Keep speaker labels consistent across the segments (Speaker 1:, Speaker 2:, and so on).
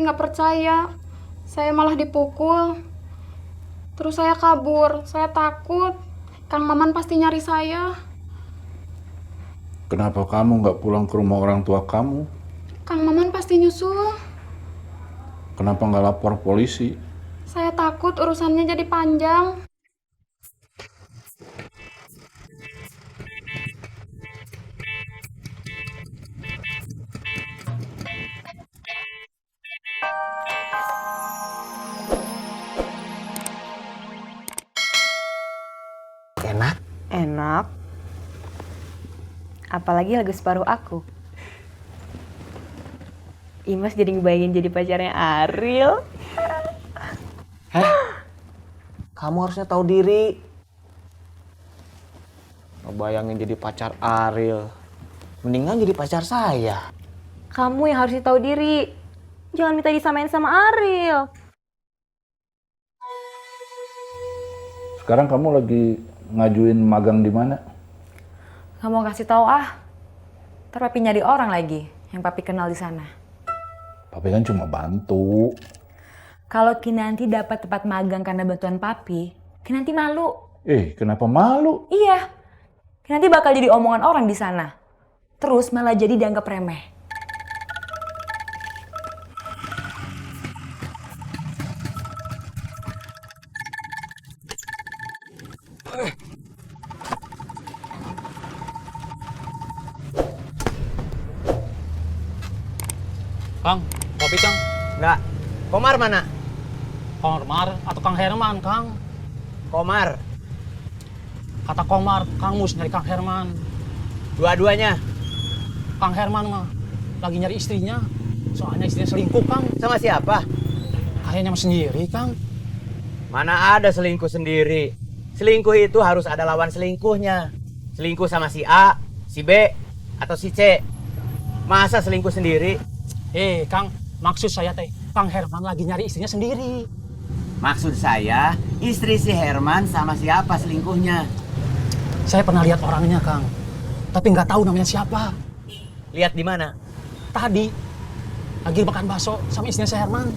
Speaker 1: nggak percaya. Saya malah dipukul. Terus saya kabur. Saya takut. Kang Maman pasti nyari saya.
Speaker 2: Kenapa kamu nggak pulang ke rumah orang tua kamu?
Speaker 1: Kang Maman pasti nyusul.
Speaker 2: Kenapa nggak lapor polisi?
Speaker 1: Saya takut urusannya jadi panjang.
Speaker 3: Enak?
Speaker 4: Enak. Apalagi lagu Separuh Aku. Imas jadi ngebayangin jadi pacarnya Ariel.
Speaker 3: Kamu harusnya tahu diri. Ngebayangin jadi pacar Ariel. Mendingan jadi pacar saya.
Speaker 4: Kamu yang harusnya tahu diri. Jangan minta disamain sama Ariel.
Speaker 2: Sekarang kamu lagi ngajuin magang di mana?
Speaker 5: Nggak mau kasih tahu ah. Ntar papi nyari orang lagi yang papi kenal di sana.
Speaker 2: Papi kan cuma bantu.
Speaker 5: Kalau Kinanti dapat tempat magang karena bantuan papi, Kinanti malu.
Speaker 2: Kenapa malu?
Speaker 5: Iya. Kinanti bakal jadi omongan orang di sana. Terus malah jadi dianggap remeh.
Speaker 6: Kang, kopi Kang.
Speaker 3: Enggak. Komar mana?
Speaker 6: Komar atau Kang Herman, Kang?
Speaker 3: Komar.
Speaker 6: Kata Komar, Kang Mus nyari Kang Herman.
Speaker 3: Dua-duanya.
Speaker 6: Kang Herman mah lagi nyari istrinya. Soalnya istrinya selingkuh, Kang.
Speaker 3: Sama siapa?
Speaker 6: Kayaknya mah sendiri, Kang.
Speaker 3: Mana ada selingkuh sendiri. Selingkuh itu harus ada lawan selingkuhnya. Selingkuh sama si A, si B, atau si C. Masa selingkuh sendiri?
Speaker 6: Kang, maksud saya teh, Kang Herman lagi nyari istrinya sendiri.
Speaker 3: Maksud saya, istri si Herman sama siapa selingkuhnya?
Speaker 6: Saya pernah lihat orangnya, Kang. Tapi nggak tahu namanya siapa.
Speaker 3: Lihat di mana?
Speaker 6: Tadi, lagi makan bakso sama istrinya si Herman.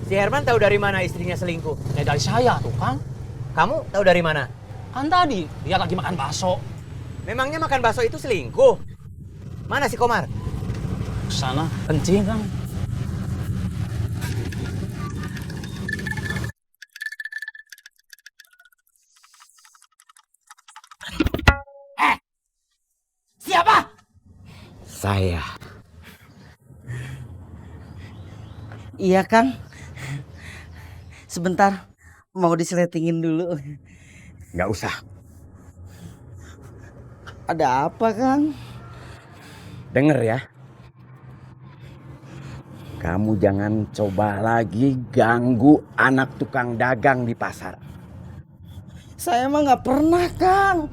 Speaker 3: Si Herman tahu dari mana istrinya selingkuh?
Speaker 6: Dari saya tuh, Kang.
Speaker 3: Kamu tahu dari mana?
Speaker 6: Kan tadi, dia lagi makan bakso.
Speaker 3: Memangnya makan bakso itu selingkuh? Mana si Komar?
Speaker 6: Sana, kencing, Kang.
Speaker 3: Siapa? Saya.
Speaker 7: Iya Kang. Sebentar, mau diseletingin dulu.
Speaker 3: Nggak usah.
Speaker 7: Ada apa Kang?
Speaker 3: Dengar ya. Kamu jangan coba lagi ganggu anak tukang dagang di pasar.
Speaker 7: Saya emang nggak pernah Kang.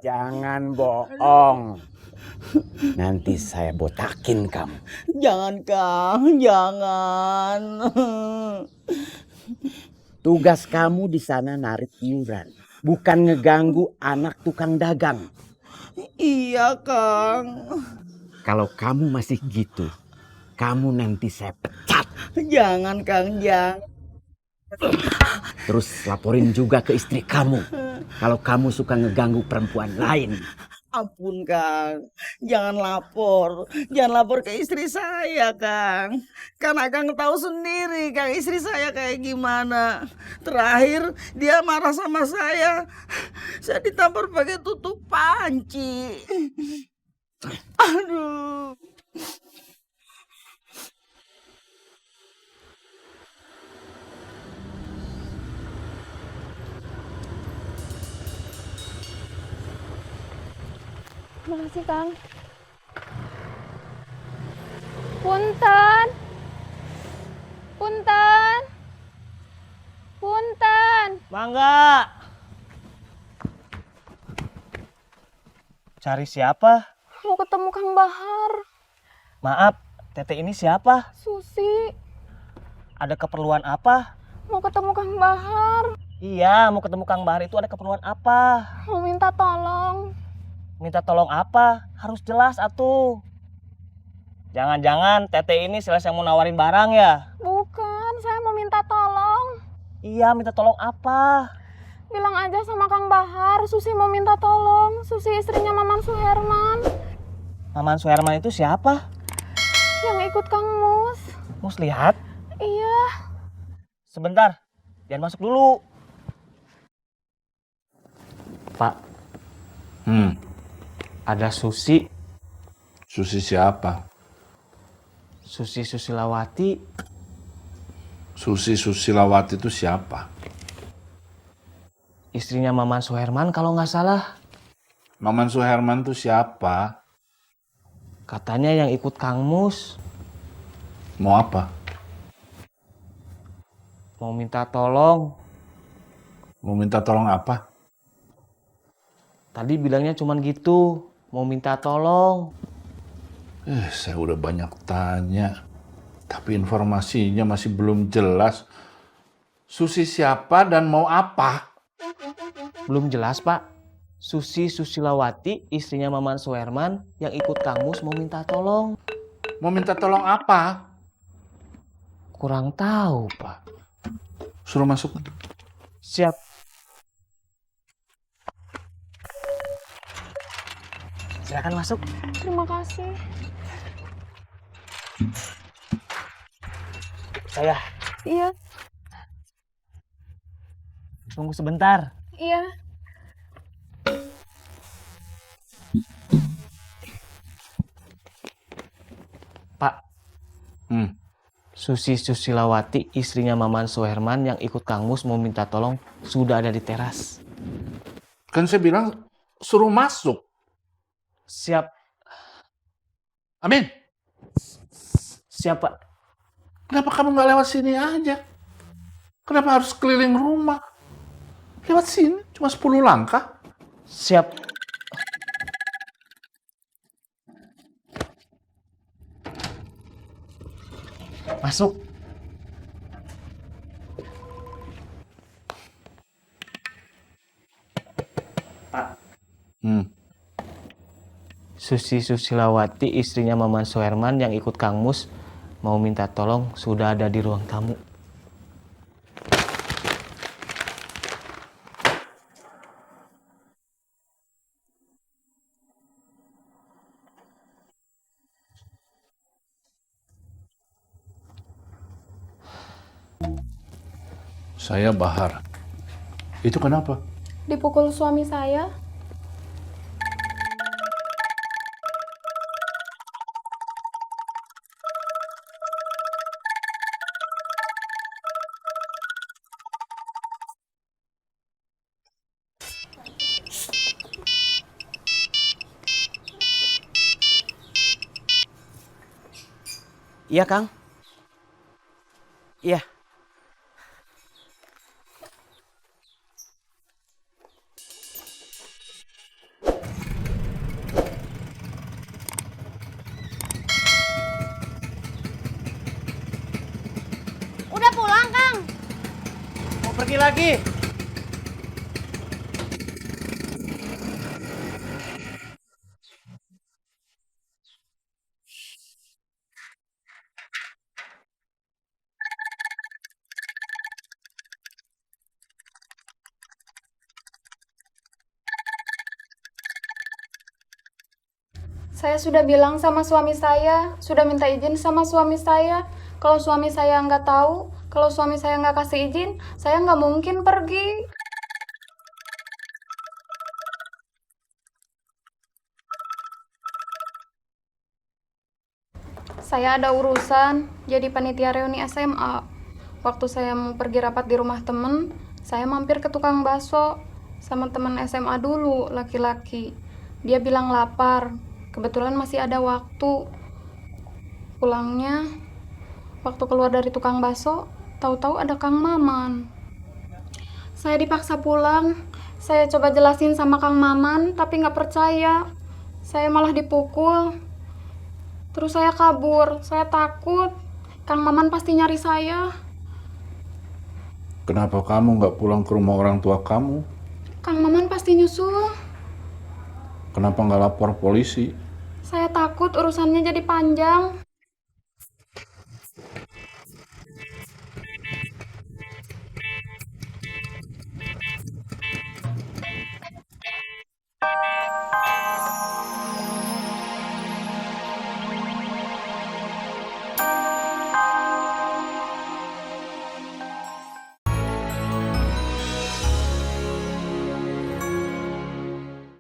Speaker 3: Jangan bohong. Nanti saya botakin kamu.
Speaker 7: Jangan Kang, jangan.
Speaker 3: Tugas kamu di sana narik iuran, bukan ngeganggu anak tukang dagang.
Speaker 7: Iya Kang.
Speaker 3: Kalau kamu masih gitu, kamu nanti saya pecat.
Speaker 7: Jangan Kang, jangan.
Speaker 3: Terus laporin juga ke istri kamu. Kalau kamu suka ngeganggu perempuan lain.
Speaker 7: Ampun Kang, jangan lapor. Jangan lapor ke istri saya Kang. Karena Kang tahu sendiri Kang istri saya kayak gimana. Terakhir dia marah sama saya. Saya ditampar pakai tutup panci. Aduh.
Speaker 1: Makasih, Kang. Punten. Punten. Punten.
Speaker 8: Mangga. Cari siapa?
Speaker 1: Mau ketemu Kang Bahar.
Speaker 8: Maaf, Tete ini siapa?
Speaker 1: Susi.
Speaker 8: Ada keperluan apa?
Speaker 1: Mau ketemu Kang Bahar.
Speaker 8: Iya, mau ketemu Kang Bahar itu ada keperluan apa?
Speaker 1: Mau minta tolong.
Speaker 8: Minta tolong apa? Harus jelas atuh. Jangan-jangan Tete ini sales yang mau nawarin barang ya?
Speaker 1: Bukan, saya mau minta tolong.
Speaker 8: Iya, minta tolong apa?
Speaker 1: Bilang aja sama Kang Bahar, Susi mau minta tolong. Susi istrinya Maman Suherman.
Speaker 8: Maman Suherman itu siapa?
Speaker 1: Yang ikut Kang Mus.
Speaker 8: Mus lihat?
Speaker 1: Iya.
Speaker 8: Sebentar, jangan masuk dulu. Pak, ada Susi.
Speaker 2: Susi siapa?
Speaker 8: Susi Susilawati.
Speaker 2: Susi Susilawati itu siapa?
Speaker 8: Istrinya Maman Suherman kalau nggak salah.
Speaker 2: Maman Suherman itu siapa?
Speaker 8: Katanya yang ikut Kang Mus.
Speaker 2: Mau apa?
Speaker 8: Mau minta tolong.
Speaker 2: Mau minta tolong apa?
Speaker 8: Tadi bilangnya cuman gitu. Mau minta tolong.
Speaker 2: Saya udah banyak tanya, tapi informasinya masih belum jelas. Susi siapa dan mau apa?
Speaker 8: Belum jelas, Pak. Susi Susilawati, istrinya Maman Suherman, yang ikut Kang Mus mau minta tolong.
Speaker 2: Mau minta tolong apa?
Speaker 8: Kurang tahu, Pak.
Speaker 2: Suruh masuk.
Speaker 8: Siap. Silakan masuk.
Speaker 1: Terima kasih.
Speaker 8: Saya
Speaker 1: Iya,
Speaker 8: tunggu sebentar.
Speaker 1: iya.
Speaker 8: Pak, Susi Susilawati, istrinya Maman Suherman yang ikut Kang Mus mau minta tolong, sudah ada di teras.
Speaker 2: Kan saya bilang suruh masuk.
Speaker 8: Siap.
Speaker 2: Amin.
Speaker 8: Siap, Pak.
Speaker 2: Kenapa kamu nggak lewat sini aja? Kenapa harus keliling rumah? Lewat sini, cuma 10 langkah.
Speaker 8: Siap. Masuk. Pak. Susi Susilawati, istrinya Maman Suherman yang ikut Kang Mus, mau minta tolong, sudah ada di ruang tamu.
Speaker 2: Saya Bahar. Itu kenapa?
Speaker 1: Dipukul suami saya.
Speaker 3: Iya, Kang. Iya.
Speaker 4: Udah pulang, Kang?
Speaker 3: Mau pergi lagi?
Speaker 1: Saya sudah bilang sama suami saya, sudah minta izin sama suami saya. Kalau suami saya nggak tahu, kalau suami saya nggak kasih izin, saya nggak mungkin pergi. Saya ada urusan jadi panitia reuni SMA. Waktu saya mau pergi rapat di rumah temen, saya mampir ke tukang bakso sama temen SMA dulu, laki-laki. Dia bilang lapar. Kebetulan masih ada waktu. Pulangnya, waktu keluar dari tukang bakso, tahu-tahu ada Kang Maman. Saya dipaksa pulang. Saya coba jelasin sama Kang Maman, tapi nggak percaya. Saya malah dipukul. Terus saya kabur. Saya takut. Kang Maman pasti nyari saya.
Speaker 2: Kenapa kamu nggak pulang ke rumah orang tua kamu?
Speaker 1: Kang Maman pasti nyusul.
Speaker 2: Kenapa nggak lapor polisi?
Speaker 1: Saya takut urusannya jadi panjang.